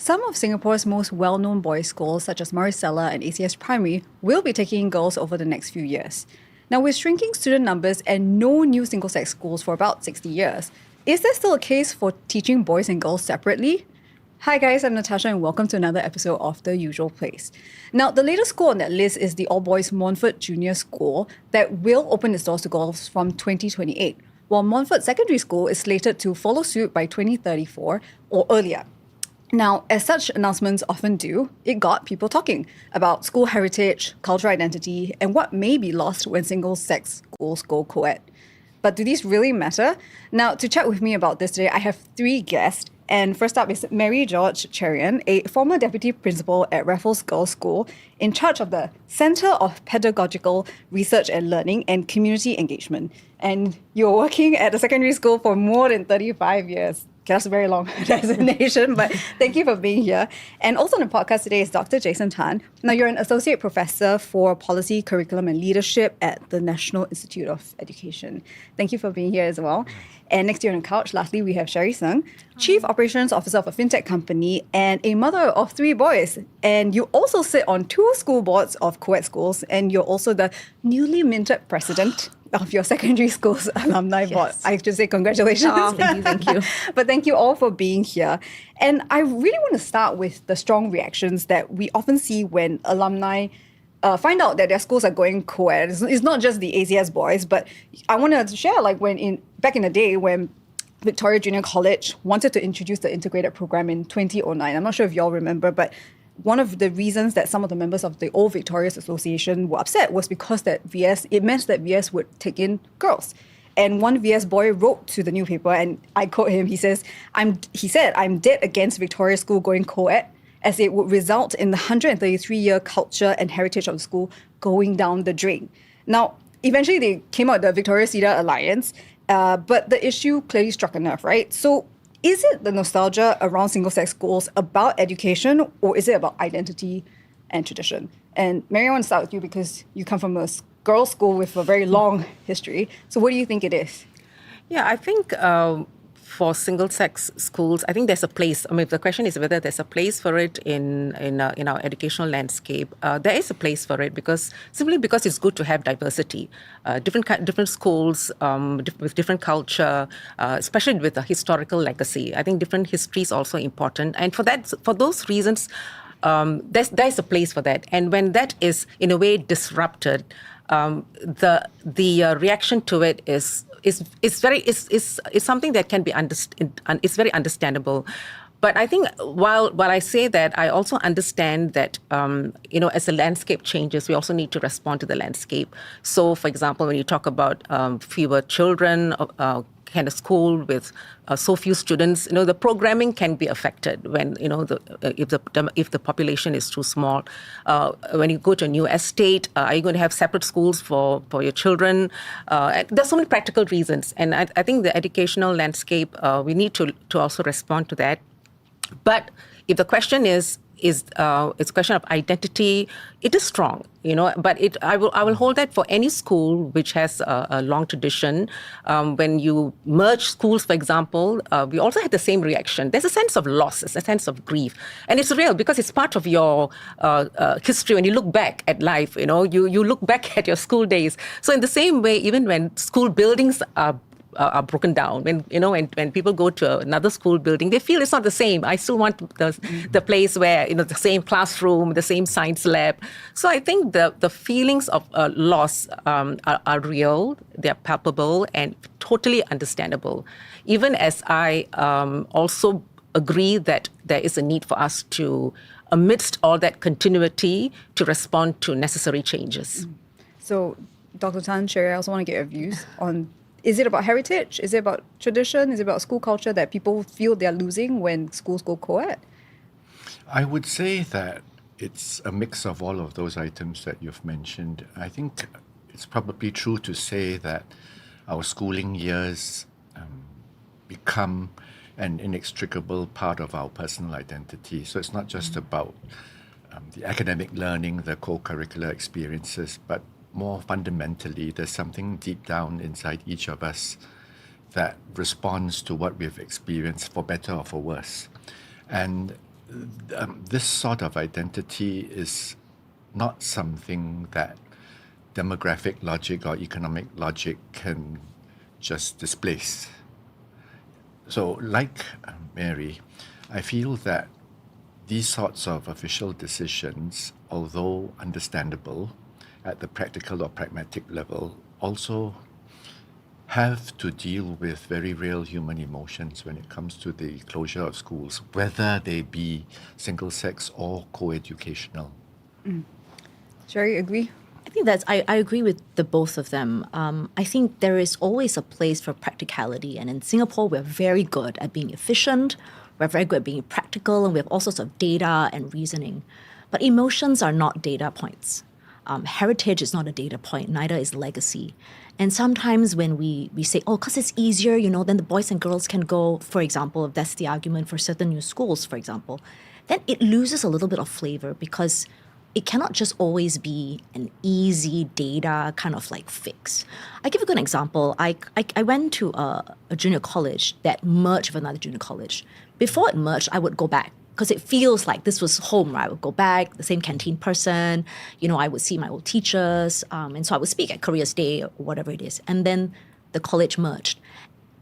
some of Singapore's most well-known boys' schools, such as Maricela and ACS Primary, will be taking in girls over the next few years. Now, with shrinking student numbers and no new single-sex schools for about 60 years, is there still a case for teaching boys and girls separately? Hi guys, I'm Natasha and welcome to another episode of The Usual Place. Now, the latest school on that list is the all-boys Montfort Junior School that will open its doors to girls from 2028, while Montfort Secondary School is slated to follow suit by 2034 or earlier. Now, as such announcements often do, it got people talking about school heritage, cultural identity, and what may be lost when single-sex schools go co-ed. But do these really matter? Now, to chat with me about this today, I have three guests. And first up is Mary George Cheriyan, a former deputy principal at Raffles Girls School, in charge of the Centre of Pedagogical Research and Learning and Community Engagement. And you're working at a secondary school for more than 35 years. That's a very long designation, but thank you for being here. And also on the podcast today is Dr. Jason Tan. Now, you're an associate professor for policy, curriculum, and leadership at the National Institute of Education. Thank you for being here as well. And next to you on the couch, lastly, we have Cherie Tseng, Chief Operations Officer of a fintech company and a mother of three boys. And you also sit on two school boards of co-ed schools, and you're also the newly minted president of your secondary school's alumni board. I should say congratulations. Oh, thank you. But thank you all for being here. And I really want to start with the strong reactions that we often see when alumni find out that their schools are going co-ed. It's not just the ACS boys, but I want to share back in the day when Victoria Junior College wanted to introduce the integrated program in 2009. I'm not sure if you all remember, but one of the reasons that some of the members of the old Victoria's Association were upset was because it meant that VS would take in girls. And one VS boy wrote to the newspaper, and I quote him, he said, I'm dead against Victoria School going co-ed, as it would result in the 133-year culture and heritage of the school going down the drain. Now, eventually they came out with the Victoria Cedar Alliance, but the issue clearly struck a nerve, right? So is it the nostalgia around single-sex schools about education, or is it about identity and tradition? And Mary, I want to start with you because you come from a girls' school with a very long history. So what do you think it is? Yeah, I think for single-sex schools, I think there's a place. I mean, the question is whether there's a place for it in our educational landscape. There is a place for it because it's good to have diversity, different schools with different culture, especially with a historical legacy. I think different history is also important, and for those reasons, there's a place for that. And when that is in a way disrupted, the reaction to it is something that can be it's very understandable. But I think while I say that, I also understand that as the landscape changes, we also need to respond to the landscape. So, for example, when you talk about fewer children, kind of school with so few students, the programming can be affected when if the population is too small. When you go to a new estate, are you going to have separate schools for your children? There's so many practical reasons, and I think the educational landscape we need to also respond to that. But if the question is it's a question of identity, it is strong, but I will hold that for any school which has a long tradition. When you merge schools, for example, we also had the same reaction. There's a sense of loss, a sense of grief. And it's real because it's part of your history. When you look back at life, you look back at your school days. So in the same way, even when school buildings are broken down. When people go to another school building, they feel it's not the same. I still want the place where the same classroom, the same science lab. So I think the feelings of loss are real, they're palpable, and totally understandable. Even as I also agree that there is a need for us to, amidst all that continuity, to respond to necessary changes. So, Dr. Tan, Cherie, I also want to get your views on. Is it about heritage? Is it about tradition? Is it about school culture that people feel they're losing when schools go co-ed? I would say that it's a mix of all of those items that you've mentioned. I think it's probably true to say that our schooling years become an inextricable part of our personal identity. So it's not just about the academic learning, the co-curricular experiences, but more fundamentally, there's something deep down inside each of us that responds to what we've experienced, for better or for worse. And this sort of identity is not something that demographic logic or economic logic can just displace. So, like Mary, I feel that these sorts of official decisions, although understandable at the practical or pragmatic level, also have to deal with very real human emotions when it comes to the closure of schools, whether they be single-sex or co-educational. Cherie, agree? I think I agree with the both of them. I think there is always a place for practicality. And in Singapore, we're very good at being efficient. We're very good at being practical. And we have all sorts of data and reasoning. But emotions are not data points. Heritage is not a data point. Neither is legacy. And sometimes when we say, oh, because it's easier, then the boys and girls can go, for example, if that's the argument for certain new schools, for example, then it loses a little bit of flavor because it cannot just always be an easy data kind of like fix. I give a good example. I went to a junior college that merged with another junior college. Before it merged, I would go back because it feels like this was home, right? I would go back, the same canteen person, I would see my old teachers, and so I would speak at Careers Day or whatever it is. And then the college merged.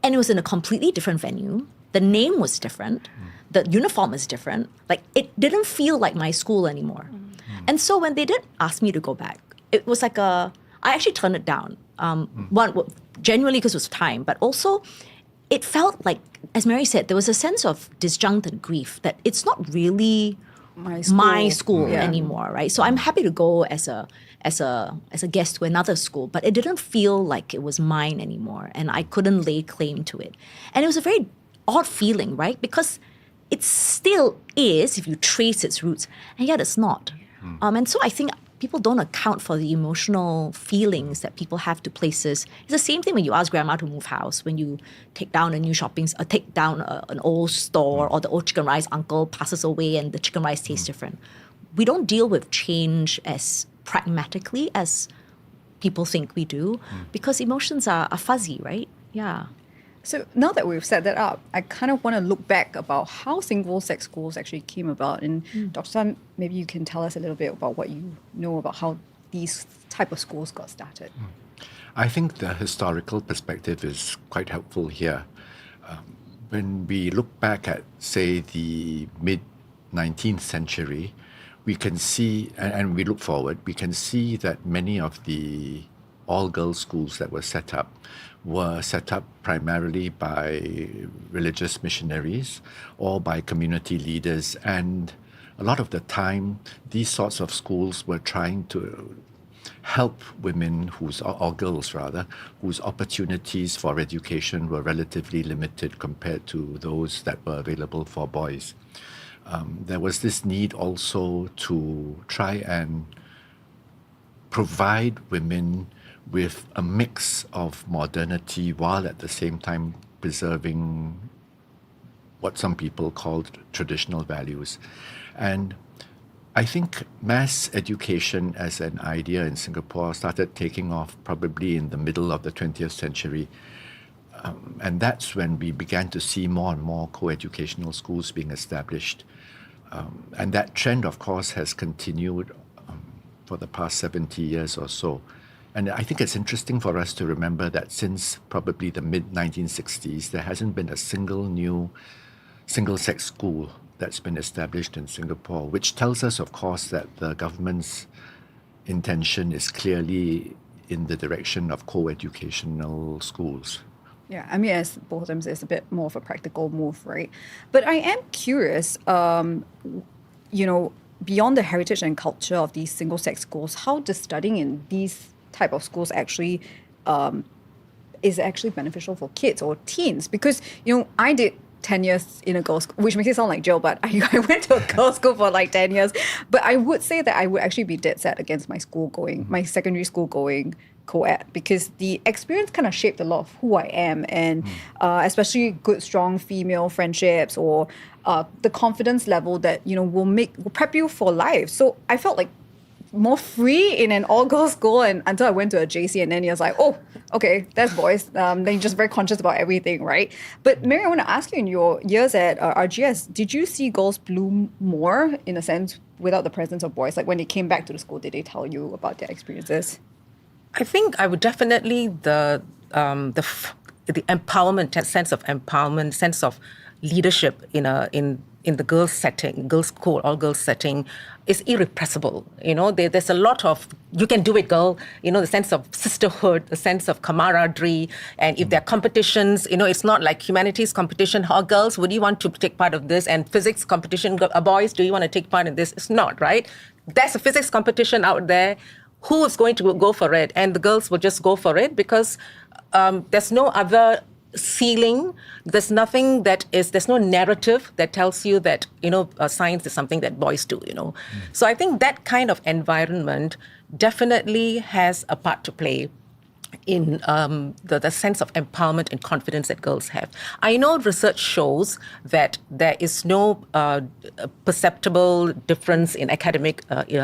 And it was in a completely different venue. The name was different. The uniform is different. Like, it didn't feel like my school anymore. And so when they did ask me to go back, it was like I actually turned it down. One, genuinely because it was time, but also it felt like, as Mary said, there was a sense of disjunct grief that it's not really my school anymore, right? So I'm happy to go as a guest to another school, but it didn't feel like it was mine anymore, and I couldn't lay claim to it. And it was a very odd feeling, right? Because it still is if you trace its roots, and yet it's not. And so I think people don't account for the emotional feelings that people have to places. It's the same thing when you ask grandma to move house, when you take down a new take down an old store, or the old chicken rice uncle passes away and the chicken rice tastes different. We don't deal with change as pragmatically as people think we do because emotions are fuzzy, right? Yeah. So now that we've set that up, I kind of want to look back about how single-sex schools actually came about. And Dr. Tan, maybe you can tell us a little bit about what you know about how these type of schools got started. I think the historical perspective is quite helpful here. When we look back at, say, the mid-19th century, we can see, and we look forward, we can see that many of the all-girls schools that were set up primarily by religious missionaries or by community leaders. And a lot of the time, these sorts of schools were trying to help women or girls rather, whose opportunities for education were relatively limited compared to those that were available for boys. There was this need also to try and provide women with a mix of modernity while at the same time preserving what some people called traditional values. And I think mass education as an idea in Singapore started taking off probably in the middle of the 20th century. And that's when we began to see more and more co-educational schools being established. And that trend, of course, has continued for the past 70 years or so. And I think it's interesting for us to remember that since probably the mid-1960s, there hasn't been a single new single-sex school that's been established in Singapore, which tells us, of course, that the government's intention is clearly in the direction of co-educational schools. Yeah, I mean, as both of them say, it's a bit more of a practical move, right? But I am curious, beyond the heritage and culture of these single-sex schools, how does studying in these type of schools actually is actually beneficial for kids or teens? Because, I did 10 years in a girls' school, which makes it sound like Jill, but I went to a girls' school for like 10 years. But I would say that I would actually be dead set against my secondary school going co-ed, because the experience kind of shaped a lot of who I am, and especially good, strong female friendships, or the confidence level that, will prep you for life. So I felt like more free in an all-girls school, and until I went to a JC, and then he was like, oh, okay, that's boys. Then you're just very conscious about everything, right? But Mary, I want to ask you, in your years at RGS, did you see girls bloom more, in a sense, without the presence of boys? Like when they came back to the school, did they tell you about their experiences? I think I would definitely the empowerment, that sense of empowerment, sense of leadership in the girls' setting, girls' school, all girls setting, is irrepressible. There's a lot of you can do it, girl. The sense of sisterhood, the sense of camaraderie, and if there are competitions, it's not like humanities competition. How girls, would you want to take part of this? And physics competition, boys, do you want to take part in this? It's not, right? There's a physics competition out there. Who is going to go for it? And the girls will just go for it because there's no other ceiling. There's no narrative that tells you that, science is something that boys do, So I think that kind of environment definitely has a part to play in the sense of empowerment and confidence that girls have. I know research shows that there is no perceptible difference in academic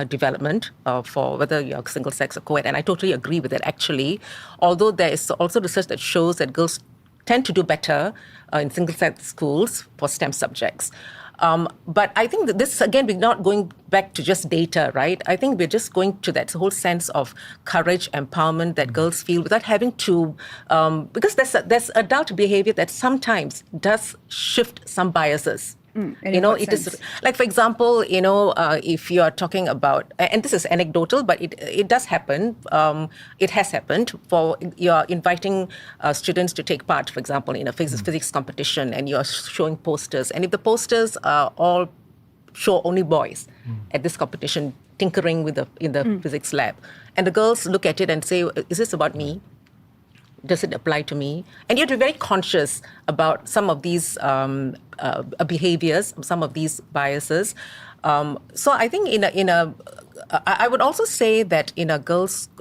development for whether you're single-sex or co-ed, and I totally agree with that, actually. Although there is also research that shows that girls tend to do better in single-sex schools for STEM subjects. But I think that this, again, we're not going back to just data, right? I think we're just going to that whole sense of courage, empowerment that girls feel without having to, because there's adult behavior that sometimes does shift some biases. It is like, for example, if you are talking about, and this is anecdotal, but it does happen. It has happened for you're inviting students to take part, for example, in a physics competition, and you're showing posters. And if the posters all show only boys at this competition tinkering in the physics lab, and the girls look at it and say, "Is this about me? Does it apply to me?" And you have to be very conscious about some of these behaviors, some of these biases. So I think I would also say that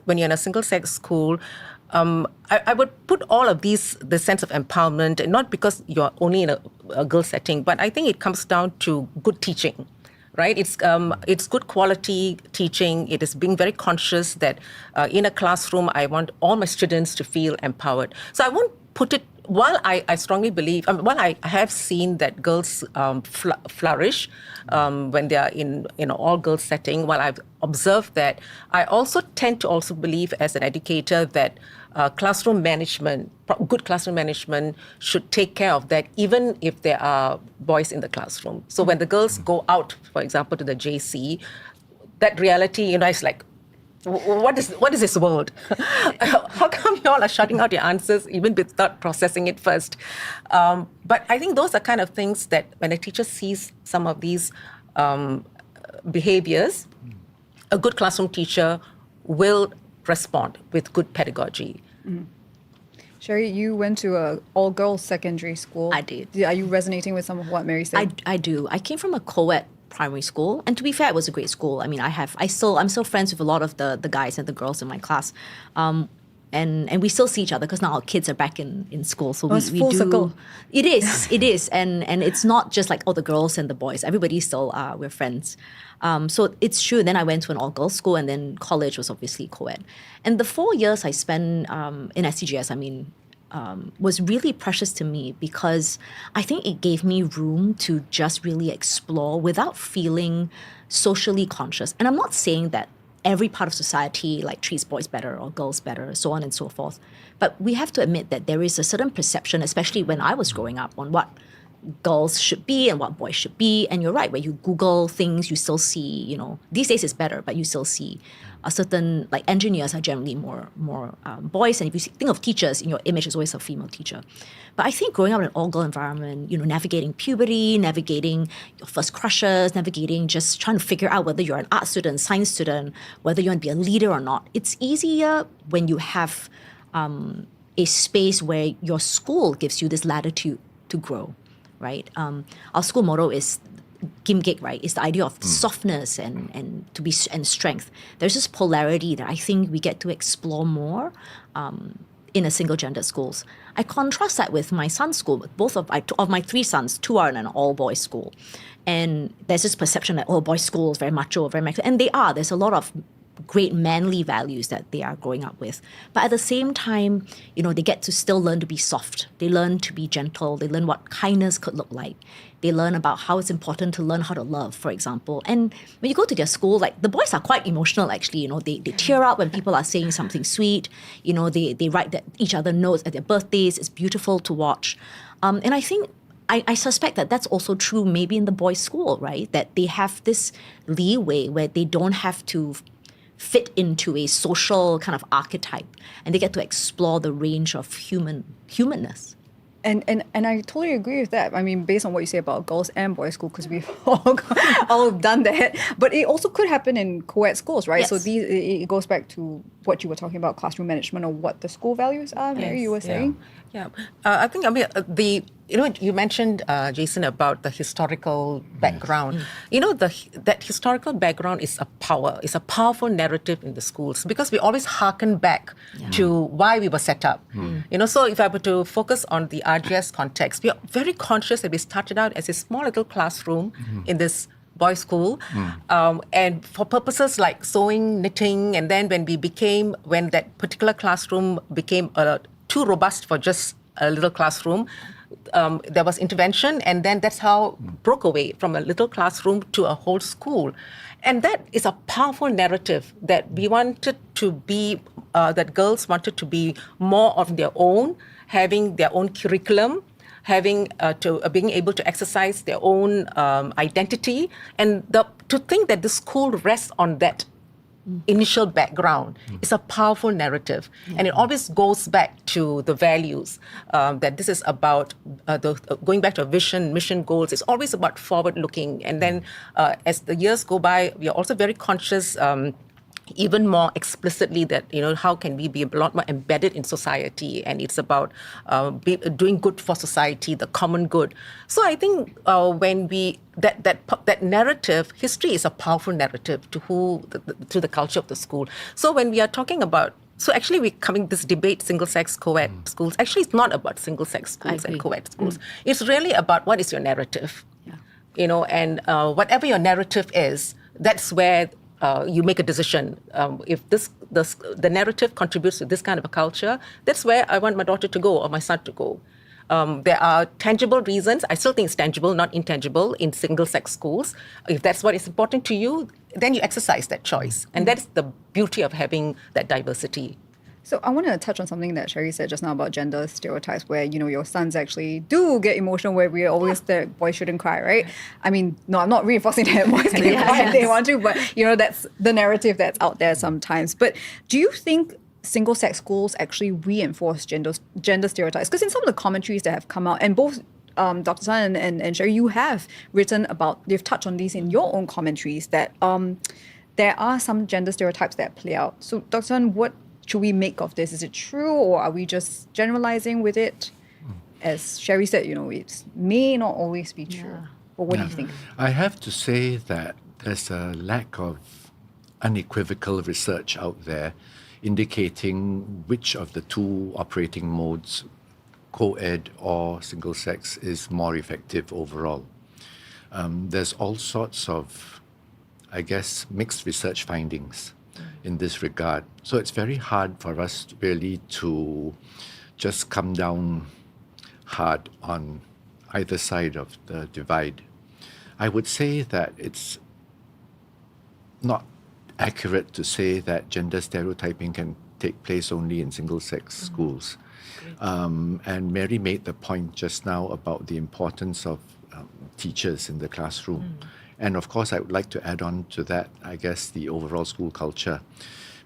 when you're in a single-sex school, I would put all of the sense of empowerment, and not because you're only in a girl setting, but I think it comes down to good teaching. Right, it's good quality teaching. It is being very conscious that in a classroom, I want all my students to feel empowered. So I won't put it. While I strongly believe, while I have seen that girls flourish when they are in all girls setting, while I've observed that, I also tend to also believe as an educator that classroom management, good classroom management, should take care of that, even if there are boys in the classroom. So when the girls go out, for example, to the JC, that reality, is like, what is this world? How come you all are shutting out your answers even without processing it first? But I think those are kind of things that when a teacher sees some of these behaviors, a good classroom teacher will respond with good pedagogy. Cherie, you went to an all-girls secondary school. I did. Are you resonating with some of what Mary said? I do. I came from a co-ed primary school, and to be fair, it was a great school. I mean, I'm still friends with a lot of the guys and the girls in my class, and we still see each other because now our kids are back in school. So we full do. Circle. It is, and it's not just like the girls and the boys. Everybody still we're friends. So it's true. Then I went to an all-girls school, and then college was obviously co-ed. And the 4 years I spent in SCGS, was really precious to me because I think it gave me room to just really explore without feeling socially conscious. And I'm not saying that every part of society treats boys better or girls better, so on and so forth. But we have to admit that there is a certain perception, especially when I was growing up, on what girls should be and what boys should be. And you're right, when you Google things, you still see, these days it's better, but you still see a certain, engineers are generally more boys. And if you think of teachers, in your image is always a female teacher. But I think growing up in an all-girl environment, navigating puberty, navigating your first crushes, navigating just trying to figure out whether you're an art student, science student, whether you want to be a leader or not, it's easier when you have a space where your school gives you this latitude to grow. Right, our school motto is Gimgik, right? It's the idea of softness and strength. There's this polarity that I think we get to explore more in a single-gender schools. I contrast that with my son's school. Both of my 3 sons, 2 are in an all-boys school, and there's this perception that boys' school is very macho, and they are. There's a lot of great manly values that they are growing up with. But at the same time, they get to still learn to be soft. They learn to be gentle. They learn what kindness could look like. They learn about how it's important to learn how to love, for example. And when you go to their school, the boys are quite emotional, actually. They tear up when people are saying something sweet. They write each other notes at their birthdays. It's beautiful to watch. And I think I suspect that that's also true maybe in the boys' school, right? That they have this leeway where they don't have to fit into a social kind of archetype, and they get to explore the range of humanness. And I totally agree with that. I mean, based on what you say about girls and boys' school, because we've all done that. But it also could happen in co-ed schools, right? Yes. So it goes back to what you were talking about, classroom management, or what the school values are, Mary, you were saying? Yeah. I think, you mentioned, Jason, about the historical background. That historical background is a powerful narrative in the schools, because we always harken back to why we were set up. So if I were to focus on the RGS context, we are very conscious that we started out as a small little classroom in this boys' school, and for purposes like sewing, knitting, and then when that particular classroom became too robust for just a little classroom, there was intervention, and then that's how broke away from a little classroom to a whole school. And that is a powerful narrative that we wanted to be, that girls wanted to be more of their own, having their own curriculum, being able to exercise their own identity, and to think that the school rests on that initial background is a powerful narrative, and it always goes back to the values that this is about. Going back to a vision, mission, goals. It's always about forward-looking, and then as the years go by, we are also very conscious. Even more explicitly that, how can we be a lot more embedded in society, and it's about doing good for society, the common good. So I think when that narrative, history is a powerful narrative to the culture of the school. So when we are talking about, actually we're coming this debate, single-sex co-ed schools, actually it's not about single-sex schools and co-ed schools. It's really about what is your narrative, and whatever your narrative is, that's where you make a decision. If the narrative contributes to this kind of a culture, that's where I want my daughter to go or my son to go. There are tangible reasons. I still think it's tangible, not intangible, in single-sex schools. If that's what is important to you, then you exercise that choice. And that's the beauty of having that diversity. So I want to touch on something that Cherie said just now about gender stereotypes, where, your sons actually do get emotional, where we're always that boys shouldn't cry, right? I mean, no, I'm not reinforcing that boys can cry if they want to, but, that's the narrative that's out there sometimes. But do you think single-sex schools actually reinforce gender stereotypes? Because in some of the commentaries that have come out, and both Dr. Sun and Cherie, you have written about, you've touched on these in your own commentaries, that there are some gender stereotypes that play out. So Dr. Sun, what should we make of this? Is it true, or are we just generalizing with it? As Cherie said, it may not always be true. But what do you think? I have to say that there's a lack of unequivocal research out there indicating which of the two operating modes, co-ed or single-sex, is more effective overall. There's all sorts of, mixed research findings in this regard. So it's very hard for us really to just come down hard on either side of the divide. I would say that it's not accurate to say that gender stereotyping can take place only in single-sex schools. And Mary made the point just now about the importance of teachers in the classroom. And of course, I would like to add on to that, the overall school culture.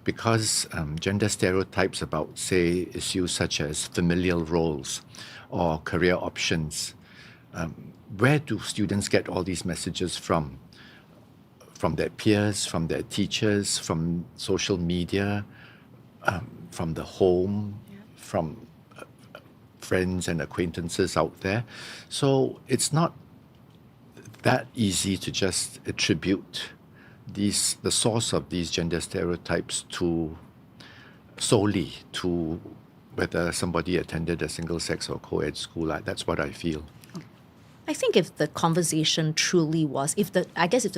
Because gender stereotypes about, say, issues such as familial roles or career options, where do students get all these messages from? From their peers, from their teachers, from social media, from the home, from friends and acquaintances out there. So it's not that easy to just attribute the source of these gender stereotypes solely to whether somebody attended a single-sex or co-ed school. That's what I feel. I think if the conversation truly was, if the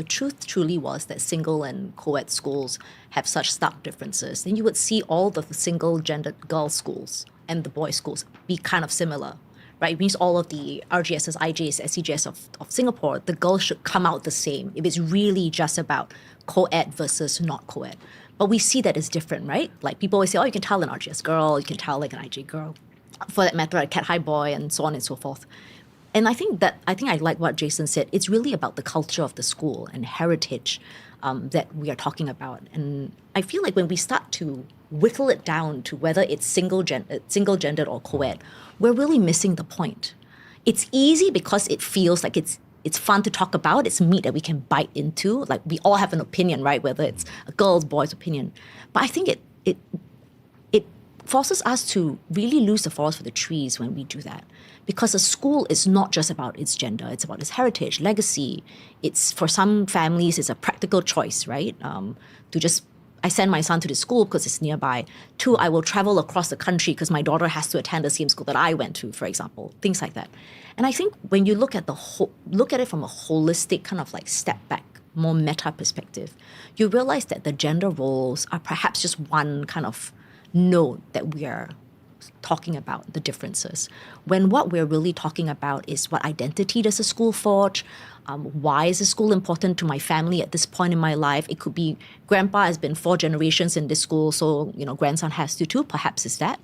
truth truly was that single and co-ed schools have such stark differences, then you would see all the single-gendered girls' schools and the boys' schools be kind of similar, right? It means all of the RGSs, IJs, SCGS of Singapore, the girls should come out the same if it's really just about co-ed versus not co-ed. But we see that it's different, right? Like people always say, oh, you can tell an RGS girl, you can tell like an IJ girl, for that matter, a cat high boy, and so on and so forth. And I think I like what Jason said. It's really about the culture of the school and heritage that we are talking about. And I feel like when we start to whittle it down to whether it's single-gendered or co-ed, we're really missing the point. It's easy because it feels like it's fun to talk about. It's meat that we can bite into. Like we all have an opinion, right? Whether it's a girl's, boy's opinion. But I think it forces us to really lose the forest for the trees when we do that. Because a school is not just about its gender, it's about its heritage, legacy. It's, for some families, it's a practical choice, right? I send my son to the school because it's nearby. 2, I will travel across the country because my daughter has to attend the same school that I went to, for example, things like that. And I think when you look at it from a holistic kind of like step back, more meta perspective, you realize that the gender roles are perhaps just one kind of node that we are talking about, the differences, when what we're really talking about is what identity does a school forge, why is a school important to my family at this point in my life. It could be grandpa has been 4 generations in this school, so grandson has to too, perhaps it's that.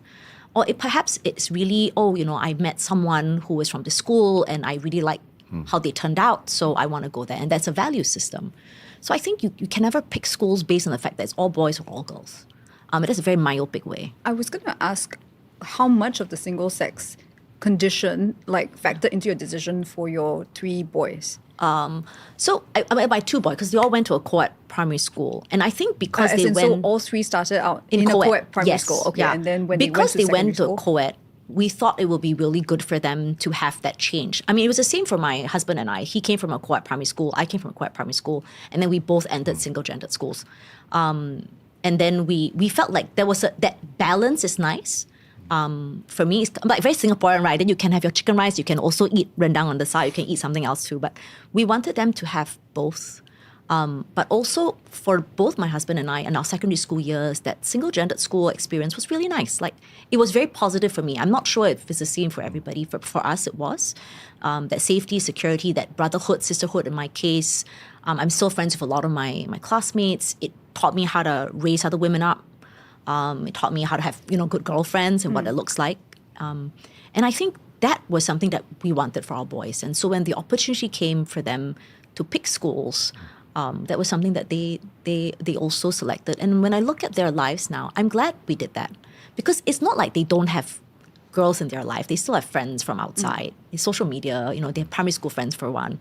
Or perhaps it's really, I met someone who was from the school and I really like how they turned out, so I want to go there, and that's a value system. So I think you can never pick schools based on the fact that it's all boys or all girls. It is a very myopic way. I was going to ask how much of the single-sex condition factored into your decision for your 3 boys? So I by 2 boys because they all went to a co-ed primary school, and I think because so all 3 started out in a co-ed primary school. Okay, yeah. And then when because they went to a co-ed, we thought it would be really good for them to have that change. I mean, it was the same for my husband and I. He came from a co-ed primary school. I came from a co-ed primary school, and then we both entered single-gendered schools. And then we felt like there was that balance is nice. For me, it's like very Singaporean, right? Then you can have your chicken rice, you can also eat rendang on the side, you can eat something else too. But we wanted them to have both. But also for both my husband and I in our secondary school years, that single-gendered school experience was really nice. Like it was very positive for me. I'm not sure if it's the same for everybody. For us, it was. That safety, security, that brotherhood, sisterhood in my case. I'm still friends with a lot of my classmates. It taught me how to raise other women up. It taught me how to have, good girlfriends and what it looks like. And I think that was something that we wanted for our boys. And so when the opportunity came for them to pick schools, that was something that they also selected. And when I look at their lives now, I'm glad we did that. Because it's not like they don't have girls in their life. They still have friends from outside. It's social media, they have primary school friends for one.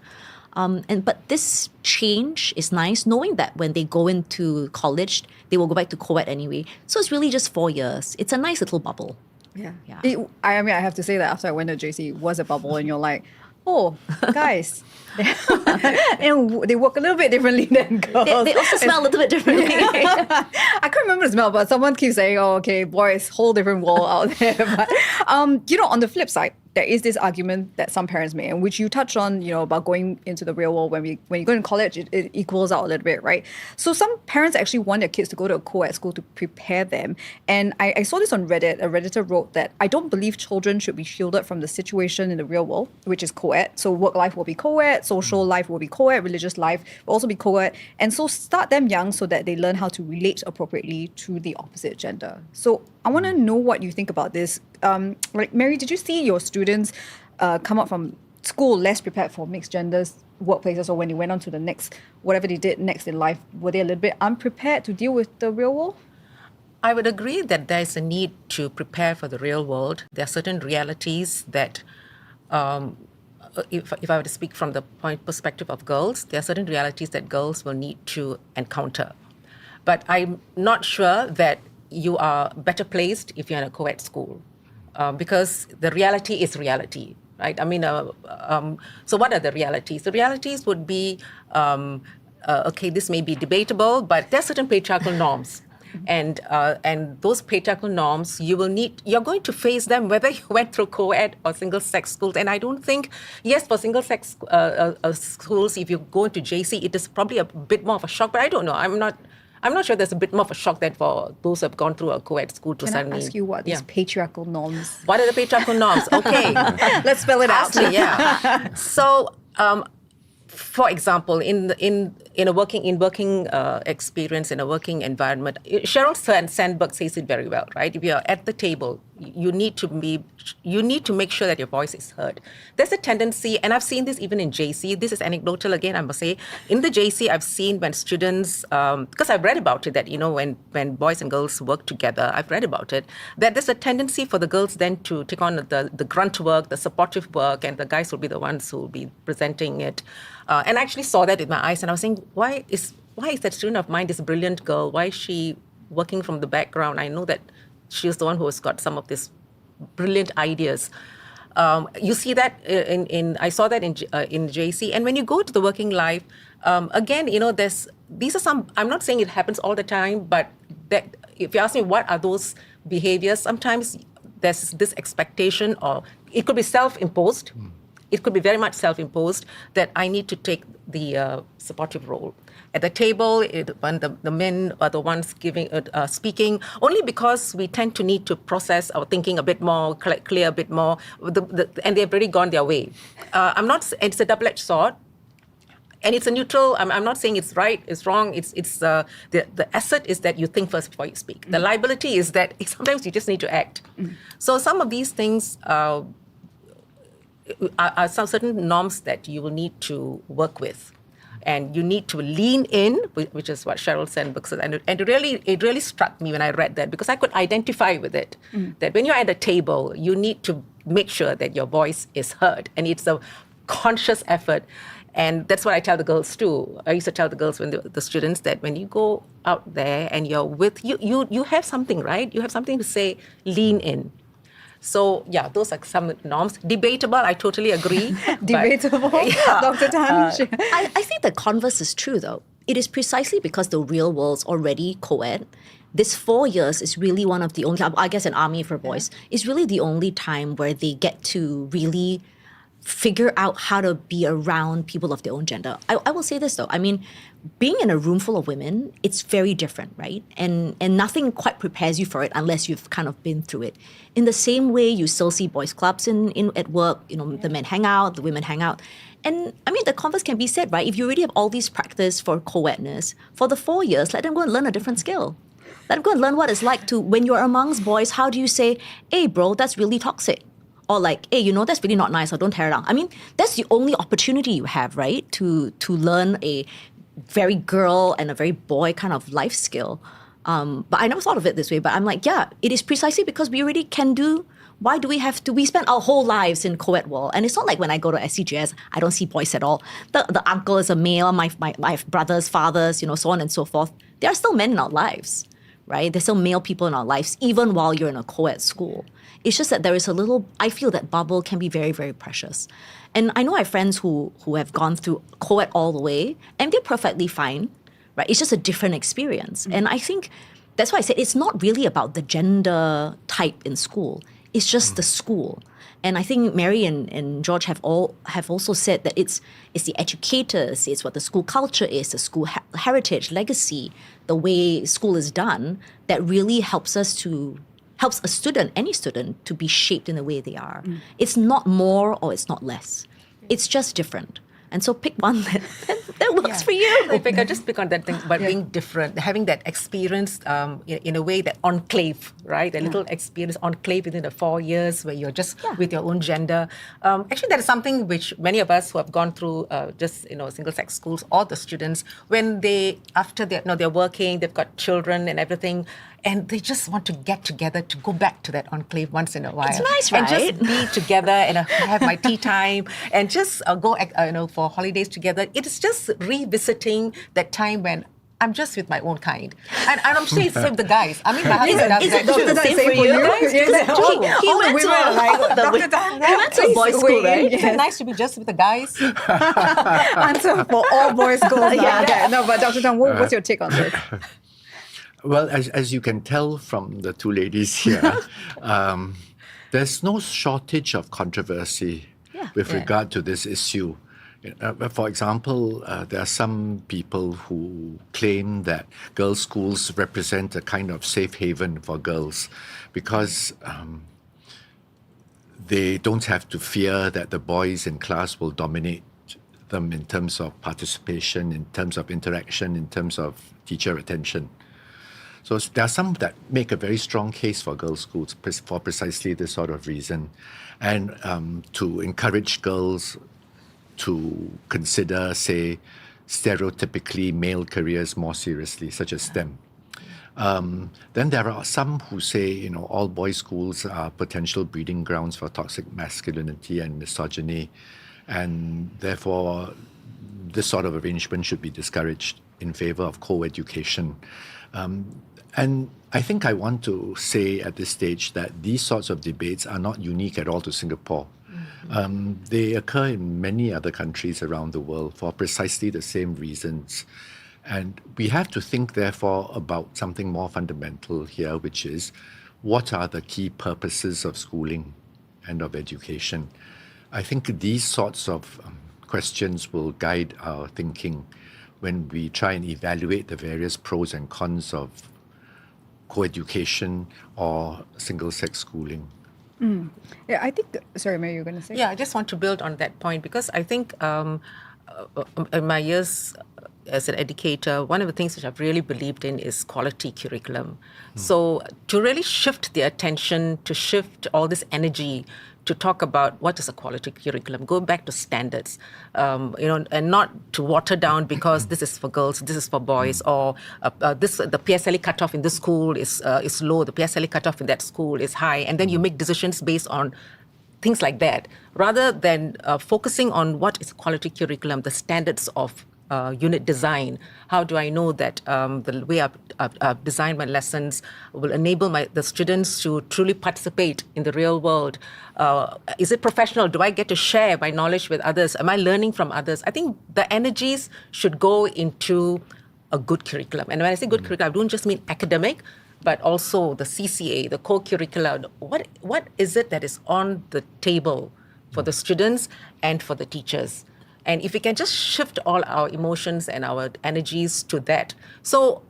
But this change is nice, knowing that when they go into college, they will go back to co-ed anyway. So it's really just 4 years. It's a nice little bubble. Yeah. Yeah. I have to say that after I went to JC, it was a bubble, and you're like, oh, guys, they work a little bit differently than girls. They also smell a little bit differently. I can't remember the smell, but someone keeps saying, oh, okay, boys, whole different world out there. But, on the flip side, there is this argument that some parents make, and which you touched on, about going into the real world. When you go to college, it equals out a little bit, right? So some parents actually want their kids to go to a co-ed school to prepare them. And I saw this on Reddit. A Redditor wrote that I don't believe children should be shielded from the situation in the real world, which is co-ed. So work life will be co-ed, social life will be co-ed, religious life will also be co-ed. And so start them young so that they learn how to relate appropriately to the opposite gender. So I want to know what you think about this. Mary, did you see your students come out from school less prepared for mixed genders workplaces, or when they went on to the next, whatever they did next in life, were they a little bit unprepared to deal with the real world? I would agree that there's a need to prepare for the real world. There are certain realities that, if I were to speak from the perspective of girls, there are certain realities that girls will need to encounter. But I'm not sure that you are better placed if you're in a co-ed school. Because the reality is reality, right? I mean, so what are the realities? The realities would be, okay, this may be debatable, but there are certain patriarchal norms. and those patriarchal norms, you're going to face them whether you went through co-ed or single-sex schools. And I don't think, yes, for single-sex schools, if you go into JC, it is probably a bit more of a shock. But I don't know. I'm not sure there's a bit more of a shock than for those who have gone through a co-ed school to suddenly. Can I ask you what these patriarchal norms? What are the patriarchal norms? Okay. Let's spell it out. Actually, yeah. So, for example, in a working experience, in a working environment, Sheryl Sandberg says it very well, right? If you're at the table, you need to make sure that your voice is heard. There's a tendency, and I've seen this even in JC. This is anecdotal again, I must say. In the JC, I've seen when students, because I've read about it, that when boys and girls work together, I've read about it, that there's a tendency for the girls then to take on the grunt work, the supportive work, and the guys will be the ones who will be presenting it. And I actually saw that with my eyes, and I was saying, why is that student of mine, this brilliant girl, why is she working from the background? I know that she's the one who has got some of these brilliant ideas. You see that I saw that in JC, and when you go to the working life, again, these are some. I'm not saying it happens all the time, but that if you ask me what are those behaviors, sometimes there's this expectation, or it could be self-imposed. It could be very much self-imposed that I need to take the supportive role. At the table, when the men are the ones speaking, only because we tend to need to process our thinking a bit more, clear a bit more, and they've already gone their way. It's a double-edged sword. And it's a neutral. I'm not saying it's right, it's wrong. It's the asset is that you think first before you speak. The liability is that sometimes you just need to act. So some of these things are some certain norms that you will need to work with, and you need to lean in, which is what Sheryl Sandberg said. And it really struck me when I read that, because I could identify with it. That when you're at a table, you need to make sure that your voice is heard, and it's a conscious effort. And that's what I tell the girls too. I used to tell the girls, when the students, that when you go out there and you're with you have something, right? You have something to say. Lean in. So, yeah, those are some norms. Debatable, I totally agree. Debatable, Dr. Tan. I think the converse is true, though. It is precisely because the real world's already co-ed. This 4 years is really one of the only, I guess an army for boys, is really the only time where they get to really figure out how to be around people of their own gender. I will say this, though. I mean, being in a room full of women, it's very different, right? And nothing quite prepares you for it unless you've kind of been through it. In the same way, you still see boys' clubs at work. The men hang out, the women hang out. And I mean, the converse can be said, right? If you already have all these practice for co-edness, for the 4 years, let them go and learn a different skill. Let them go and learn what it's like to, when you're amongst boys, how do you say, hey, bro, that's really toxic? Or like, hey, that's really not nice, or don't tear it down. I mean, that's the only opportunity you have, right? To learn a very girl and a very boy kind of life skill. But I never thought of it this way. But I'm like, yeah, it is precisely because we already can do. Why do we have to? We spend our whole lives in co-ed world. And it's not like when I go to Ex-RGS, I don't see boys at all. The uncle is a male, my brothers, fathers, so on and so forth. There are still men in our lives, right? There's still male people in our lives, even while you're in a co-ed school. It's just that there is I feel that bubble can be very, very precious. And I know I have friends who have gone through co-ed all the way, and they're perfectly fine, right? It's just a different experience. And I think that's why I said it's not really about the gender type in school. It's just the school. And I think Mary and George have also said that it's the educators, it's what the school culture is, the school heritage, legacy, the way school is done, that really helps a student, any student, to be shaped in the way they are. It's not more or it's not less. It's just different. And so pick one that works for you. I just pick on that thing about being different, having that experience in a way, that enclave, right? A little experience enclave within the 4 years where you're just with your own gender. Actually, that is something which many of us who have gone through single-sex schools, or the students, when after they're working, they've got children and everything, and they just want to get together to go back to that enclave once in a while. It's nice, right? And just be together and have my tea time and just go for holidays together. It is just revisiting that time when I'm just with my own kind. And I'm sure it's the same with the guys. I mean, my husband does that too. Is it the same for you? He went to a boys' school, right? Is it nice to be just with the guys? Answer for all boys' schools. No, but Dr. Tan, what's your take on this? Well, as you can tell from the two ladies here, there's no shortage of controversy with regard to this issue. For example, there are some people who claim that girls' schools represent a kind of safe haven for girls because they don't have to fear that the boys in class will dominate them in terms of participation, in terms of interaction, in terms of teacher attention. So there are some that make a very strong case for girls' schools for precisely this sort of reason, and to encourage girls to consider, say, stereotypically male careers more seriously, such as STEM. Then there are some who say, all boys' schools are potential breeding grounds for toxic masculinity and misogyny, and therefore this sort of arrangement should be discouraged in favor of co-education. And I think I want to say at this stage that these sorts of debates are not unique at all to Singapore. They occur in many other countries around the world for precisely the same reasons. And we have to think, therefore, about something more fundamental here, which is what are the key purposes of schooling and of education? I think these sorts of questions will guide our thinking when we try and evaluate the various pros and cons of co-education or single-sex schooling. Yeah, I think, sorry, Mary, you were going to say? Yeah, I just want to build on that point because I think in my years as an educator, one of the things which I've really believed in is quality curriculum. So to really shift the attention, to shift all this energy to talk about what is a quality curriculum, go back to standards, and not to water down because this is for girls, this is for boys, or the PSLE cutoff in this school is low, the PSLE cutoff in that school is high, and then you make decisions based on things like that, rather than focusing on what is quality curriculum, the standards of unit design. How do I know that the way I've designed my lessons will enable the students to truly participate in the real world? Is it professional? Do I get to share my knowledge with others? Am I learning from others? I think the energies should go into a good curriculum. And when I say good curriculum, I don't just mean academic, but also the CCA, the co-curricular. What is it that is on the table for the students and for the teachers? And if we can just shift all our emotions and our energies to that. So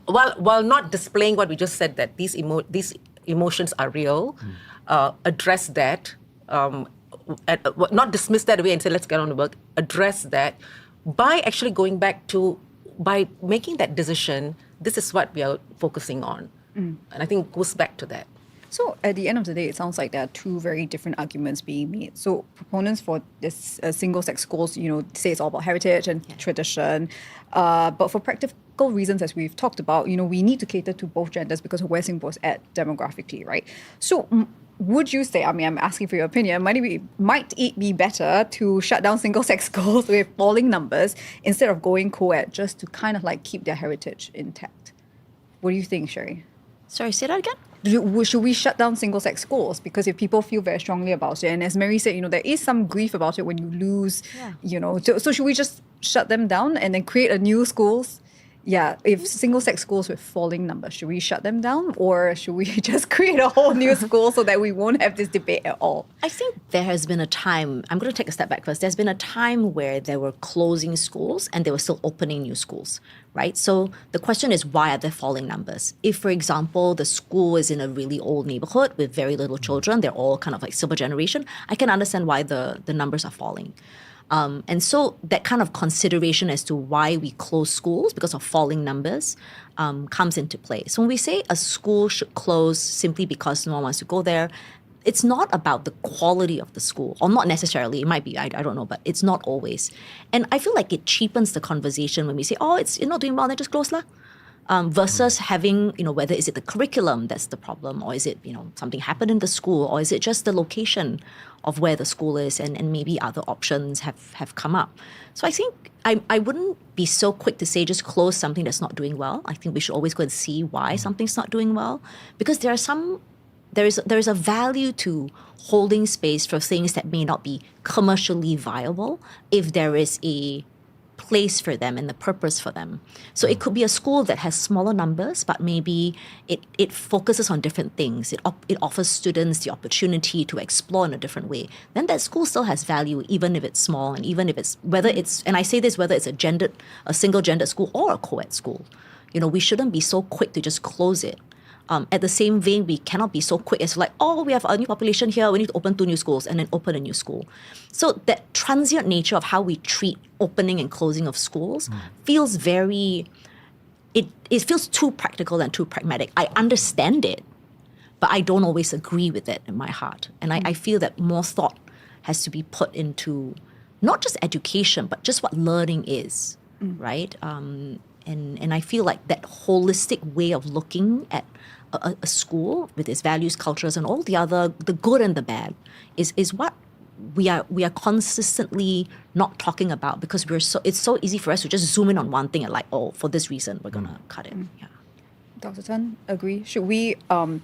while not displaying what we just said, that these emotions are real, address that, not dismiss that away and say, let's get on to work, address that by actually going back to, by making that decision, this is what we are focusing on. And I think it goes back to that. So at the end of the day, it sounds like there are two very different arguments being made. So proponents for this single-sex schools, say it's all about heritage and tradition. But for practical reasons, as we've talked about, we need to cater to both genders because of where Singapore's at demographically, right? So would you say, I'm asking for your opinion, might it be better to shut down single-sex schools with falling numbers instead of going co-ed just to kind of like keep their heritage intact? What do you think, Cherie? Sorry, say that again? Should we shut down single-sex schools? Because if people feel very strongly about it, and as Mary said, there is some grief about it when you lose, so should we just shut them down and then create a new schools? Yeah, if single-sex schools with falling numbers, should we shut them down or should we just create a whole new school so that we won't have this debate at all? I think there has been a time, I'm going to take a step back first. There's been a time where they were closing schools and they were still opening new schools, right? So the question is, why are there falling numbers? If, for example, the school is in a really old neighborhood with very little children, they're all kind of like silver generation, I can understand why the numbers are falling. And so that kind of consideration as to why we close schools because of falling numbers comes into play. So when we say a school should close simply because no one wants to go there, it's not about the quality of the school, or not necessarily. It might be, I don't know, but it's not always. And I feel like it cheapens the conversation when we say, it's not doing well, then just close lah. Versus having, whether is it the curriculum that's the problem, or is it, something happened in the school, or is it just the location of where the school is, and maybe other options have come up. So I think I wouldn't be so quick to say just close something that's not doing well. I think we should always go and see why something's not doing well, because there is a value to holding space for things that may not be commercially viable if there is a place for them and the purpose for them. So it could be a school that has smaller numbers, but maybe it focuses on different things. It offers students the opportunity to explore in a different way. Then that school still has value, even if it's small, and even if it's, and I say this, whether it's a single gendered school or a co-ed school. We shouldn't be so quick to just close it. At the same vein, we cannot be so quick as like, we have a new population here, we need to open 2 new schools and then open a new school. So that transient nature of how we treat opening and closing of schools feels it feels too practical and too pragmatic. I understand it, but I don't always agree with it in my heart. And I feel that more thought has to be put into not just education, but just what learning is, right? And I feel like that holistic way of looking at a school with its values, cultures, and all the good and the bad is what we are consistently not talking about, because it's so easy for us to just zoom in on one thing and like, for this reason we're gonna cut it. Yeah. Dr. Tan, agree. Should we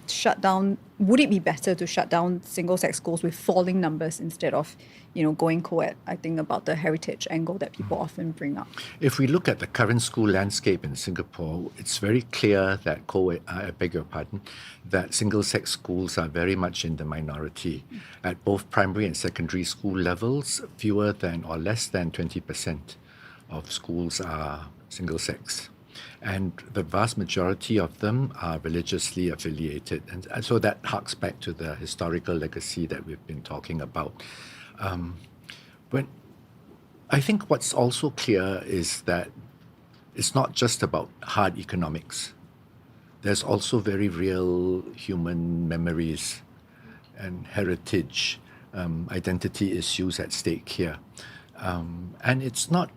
shut down? Would it be better to shut down single-sex schools with falling numbers instead of, going co-ed? I think about the heritage angle that people often bring up. If we look at the current school landscape in Singapore, it's very clear that that single-sex schools are very much in the minority. At both primary and secondary school levels, fewer than or less than 20% of schools are single-sex. And the vast majority of them are religiously affiliated. And so that harks back to the historical legacy that we've been talking about. I think what's also clear is that it's not just about hard economics. There's also very real human memories and heritage, identity issues at stake here. And it's not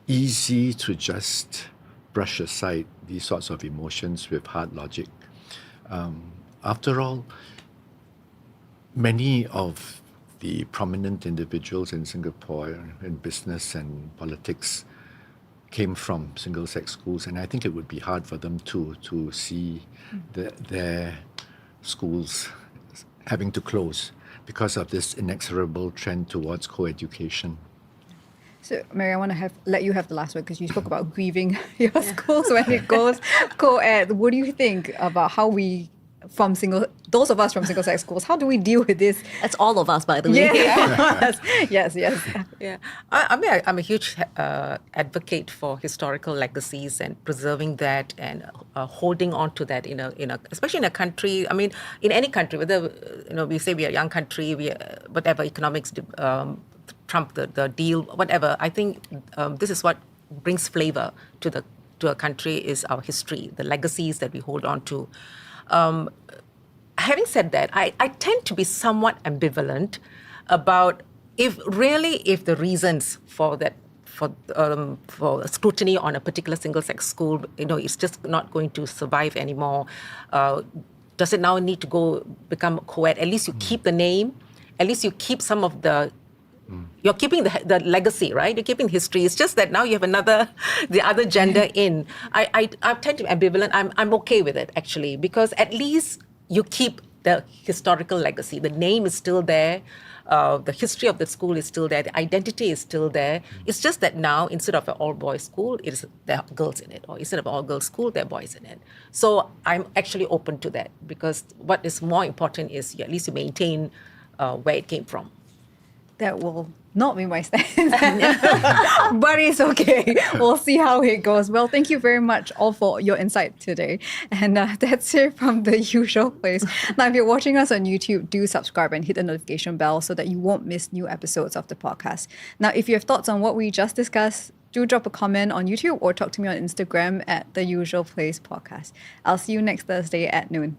easy to just brush aside these sorts of emotions with hard logic. After all, many of the prominent individuals in Singapore in business and politics came from single-sex schools, and I think it would be hard for them to see their schools having to close because of this inexorable trend towards co-education. So, Mary, I want to let you have the last word, because you spoke about grieving your schools when it goes co-ed. What do you think about how those of us from single-sex schools, how do we deal with this? That's all of us, by the way. Yes. Yeah, I mean, I'm a huge advocate for historical legacies and preserving that and holding on to that especially in a country. I mean, in any country, whether we say we are a young country, whatever economics trump the deal, whatever. I think this is what brings flavor to a country is our history, the legacies that we hold on to. Having said that, I tend to be somewhat ambivalent about if the reasons for scrutiny on a particular single-sex school, it's just not going to survive anymore. Does it now need to become co-ed? At least you keep the name. At least you keep some of the. You're keeping the legacy, right? You're keeping history. It's just that now you have the other gender in. I tend to be ambivalent. I'm okay with it, actually, because at least you keep the historical legacy. The name is still there. The history of the school is still there. The identity is still there. It's just that now, instead of an all-boys school, there are girls in it. Or instead of an all-girls school, there are boys in it. So I'm actually open to that, because what is more important is at least you maintain where it came from. That will not be my stance, but it's okay. We'll see how it goes. Well, thank you very much all for your insight today. And that's it from the usual place. Now, if you're watching us on YouTube, do subscribe and hit the notification bell so that you won't miss new episodes of the podcast. Now, if you have thoughts on what we just discussed, do drop a comment on YouTube or talk to me on Instagram at The Usual Place Podcast. I'll see you next Thursday at noon.